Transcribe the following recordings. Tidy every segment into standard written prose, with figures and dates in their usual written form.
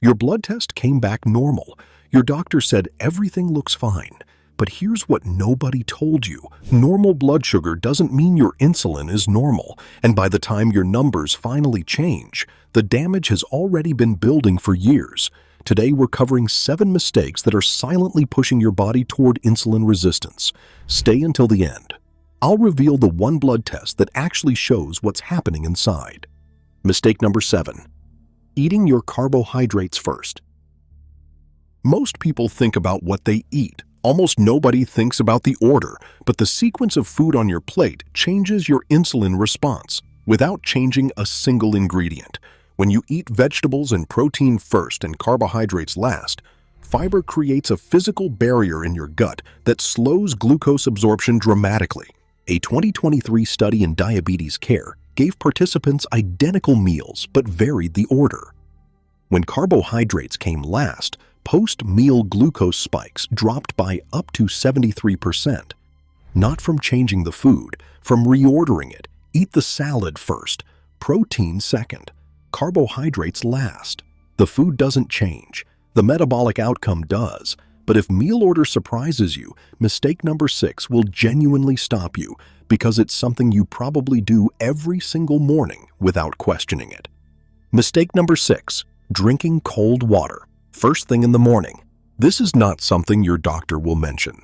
Your blood test came back normal. Your doctor said everything looks fine. But here's what nobody told you. Normal blood sugar doesn't mean your insulin is normal, and by the time your numbers finally change, the damage has already been building for years. Today we're covering 7 mistakes that are silently pushing your body toward insulin resistance. Stay until the end. I'll reveal the one blood test that actually shows what's happening inside. Mistake number 7. Eating your carbohydrates first. Most people think about what they eat. Almost nobody thinks about the order, but the sequence of food on your plate changes your insulin response without changing a single ingredient. When you eat vegetables and protein first and carbohydrates last, fiber creates a physical barrier in your gut that slows glucose absorption dramatically. A 2023 study in diabetes care gave participants identical meals but varied the order. When carbohydrates came last, post-meal glucose spikes dropped by up to 73%. Not from changing the food, from reordering it. Eat the salad first, protein second, carbohydrates last. The food doesn't change. The metabolic outcome does. But if meal order surprises you, mistake number 6 will genuinely stop you because it's something you probably do every single morning without questioning it. Mistake number 6. Drinking cold water first thing in the morning. This is not something your doctor will mention,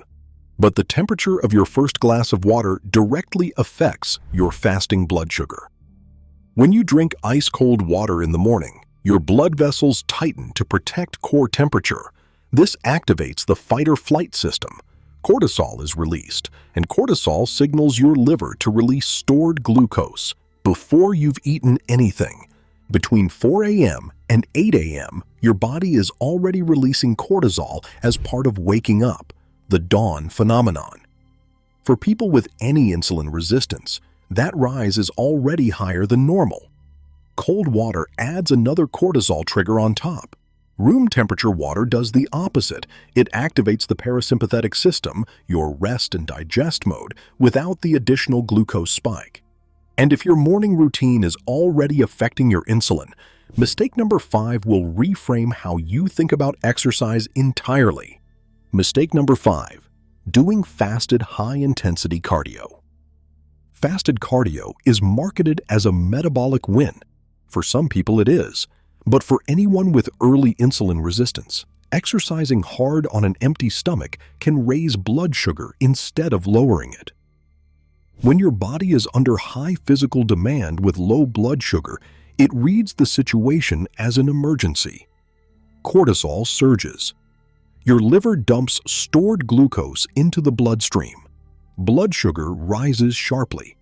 but the temperature of your first glass of water directly affects your fasting blood sugar. When you drink ice-cold water in the morning, your blood vessels tighten to protect core temperature. This activates the fight-or-flight system. Cortisol is released, and cortisol signals your liver to release stored glucose before you've eaten anything. Between 4 a.m. and 8 a.m., your body is already releasing cortisol as part of waking up, the dawn phenomenon. For people with any insulin resistance, that rise is already higher than normal. Cold water adds another cortisol trigger on top. Room temperature water does the opposite. It activates the parasympathetic system, your rest and digest mode, without the additional glucose spike. And if your morning routine is already affecting your insulin, mistake number 5 will reframe how you think about exercise entirely. Mistake number 5. Doing fasted high-intensity cardio. Fasted cardio is marketed as a metabolic win. For some people it is, but for anyone with early insulin resistance, exercising hard on an empty stomach can raise blood sugar instead of lowering it. When your body is under high physical demand with low blood sugar, it reads the situation as an emergency. Cortisol surges. Your liver dumps stored glucose into the bloodstream. Blood sugar rises sharply.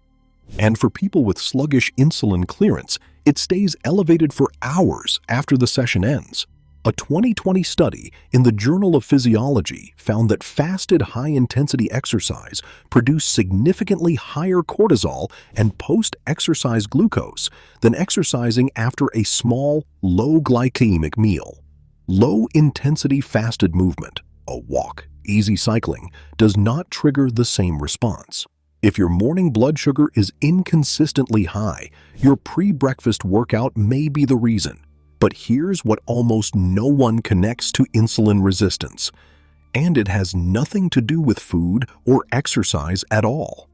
And for people with sluggish insulin clearance, it stays elevated for hours after the session ends. A 2020 study in the Journal of Physiology found that fasted high-intensity exercise produced significantly higher cortisol and post-exercise glucose than exercising after a small, low-glycemic meal. Low-intensity fasted movement, a walk, easy cycling, does not trigger the same response. If your morning blood sugar is inconsistently high, your pre-breakfast workout may be the reason. But here's what almost no one connects to insulin resistance, and it has nothing to do with food or exercise at all.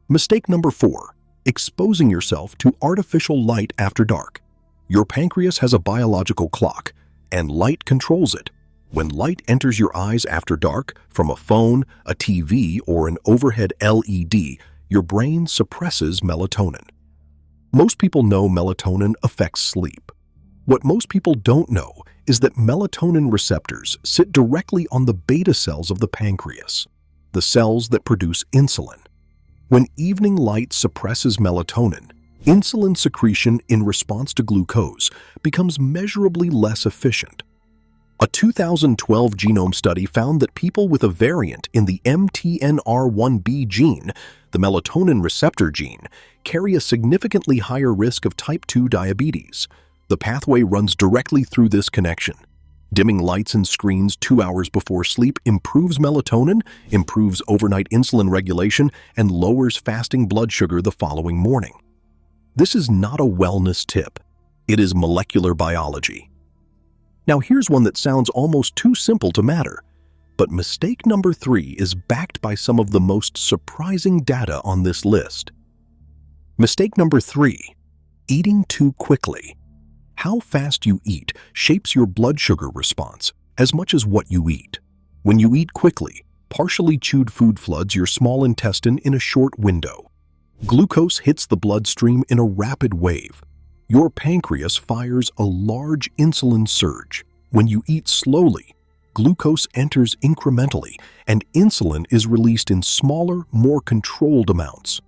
Mistake number 4. Exposing yourself to artificial light after dark. Your pancreas has a biological clock, and light controls it. When light enters your eyes after dark, from a phone, a TV, or an overhead LED, your brain suppresses melatonin. Most people know melatonin affects sleep. What most people don't know is that melatonin receptors sit directly on the beta cells of the pancreas, the cells that produce insulin. When evening light suppresses melatonin, insulin secretion in response to glucose becomes measurably less efficient. A 2012 genome study found that people with a variant in the MTNR1B gene, the melatonin receptor gene, carry a significantly higher risk of type 2 diabetes. The pathway runs directly through this connection. Dimming lights and screens 2 hours before sleep improves melatonin, improves overnight insulin regulation, and lowers fasting blood sugar the following morning. This is not a wellness tip. It is molecular biology. Now here's one that sounds almost too simple to matter. But mistake number 3 is backed by some of the most surprising data on this list. Mistake number 3, eating too quickly. How fast you eat shapes your blood sugar response as much as what you eat. When you eat quickly, partially chewed food floods your small intestine in a short window. Glucose hits the bloodstream in a rapid wave. Your pancreas fires a large insulin surge. When you eat slowly, glucose enters incrementally, and insulin is released in smaller, more controlled amounts.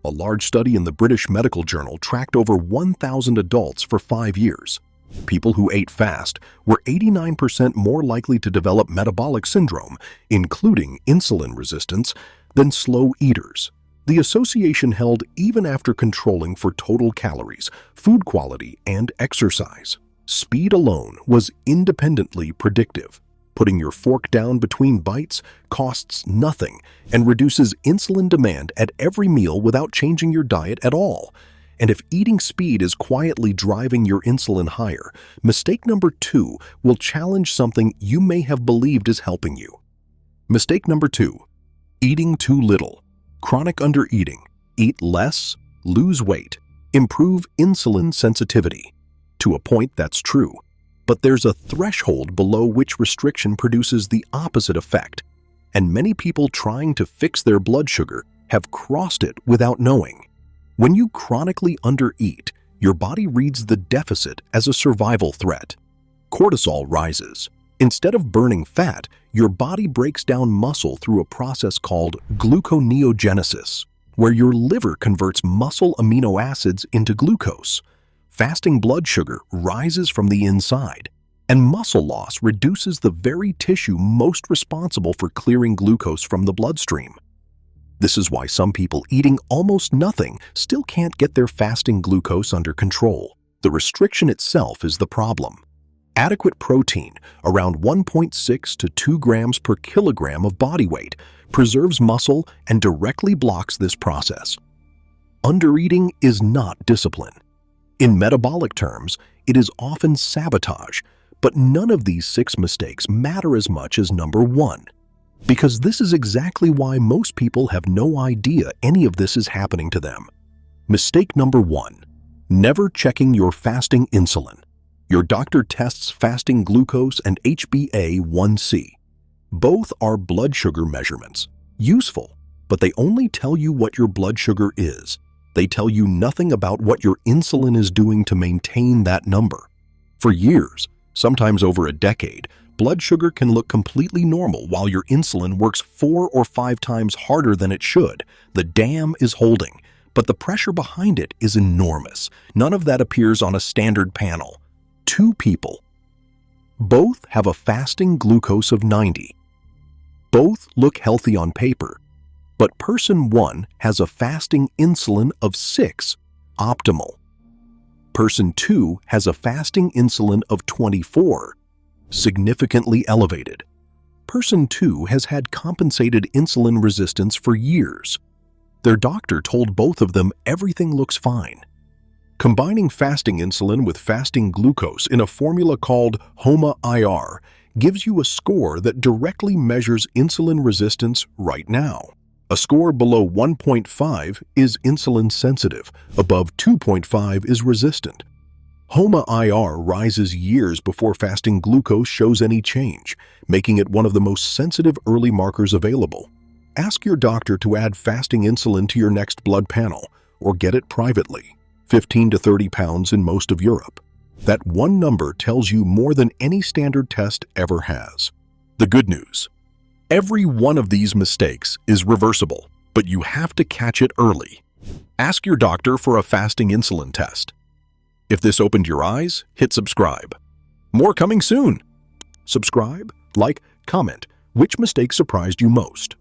A large study in the British Medical Journal tracked over 1,000 adults for 5 years. People who ate fast were 89% more likely to develop metabolic syndrome, including insulin resistance, than slow eaters. The association held even after controlling for total calories, food quality, and exercise. Speed alone was independently predictive. Putting your fork down between bites costs nothing and reduces insulin demand at every meal without changing your diet at all. And if eating speed is quietly driving your insulin higher, mistake number 2 will challenge something you may have believed is helping you. Mistake number 2, eating too little. Chronic undereating. Eat less, lose weight, improve insulin sensitivity. To a point, that's true. But there's a threshold below which restriction produces the opposite effect, and many people trying to fix their blood sugar have crossed it without knowing. When you chronically undereat, your body reads the deficit as a survival threat. Cortisol rises. Instead of burning fat, your body breaks down muscle through a process called gluconeogenesis, where your liver converts muscle amino acids into glucose. Fasting blood sugar rises from the inside, and muscle loss reduces the very tissue most responsible for clearing glucose from the bloodstream. This is why some people eating almost nothing still can't get their fasting glucose under control. The restriction itself is the problem. Adequate protein, around 1.6 to 2 grams per kilogram of body weight, preserves muscle and directly blocks this process. Undereating is not discipline. In metabolic terms, it is often sabotage, but none of these 6 mistakes matter as much as number 1. Because this is exactly why most people have no idea any of this is happening to them. Mistake number 1, never checking your fasting insulin. Your doctor tests fasting glucose and HbA1c. Both are blood sugar measurements. Useful, but they only tell you what your blood sugar is. They tell you nothing about what your insulin is doing to maintain that number. For years, sometimes over a decade, blood sugar can look completely normal while your insulin works 4 or 5 times harder than it should. The dam is holding, but the pressure behind it is enormous. None of that appears on a standard panel. 2 people. Both have a fasting glucose of 90. Both look healthy on paper, but person 1 has a fasting insulin of 6, optimal. Person 2 has a fasting insulin of 24, significantly elevated. Person 2 has had compensated insulin resistance for years. Their doctor told both of them everything looks fine. Combining fasting insulin with fasting glucose in a formula called HOMA-IR gives you a score that directly measures insulin resistance right now. A score below 1.5 is insulin sensitive, above 2.5 is resistant. HOMA-IR rises years before fasting glucose shows any change, making it one of the most sensitive early markers available. Ask your doctor to add fasting insulin to your next blood panel, or get it privately. 15 to 30 pounds in most of Europe. That one number tells you more than any standard test ever has. The good news: every one of these mistakes is reversible, but you have to catch it early. Ask your doctor for a fasting insulin test. If this opened your eyes, hit subscribe. More coming soon. Subscribe, like, comment. Which mistake surprised you most?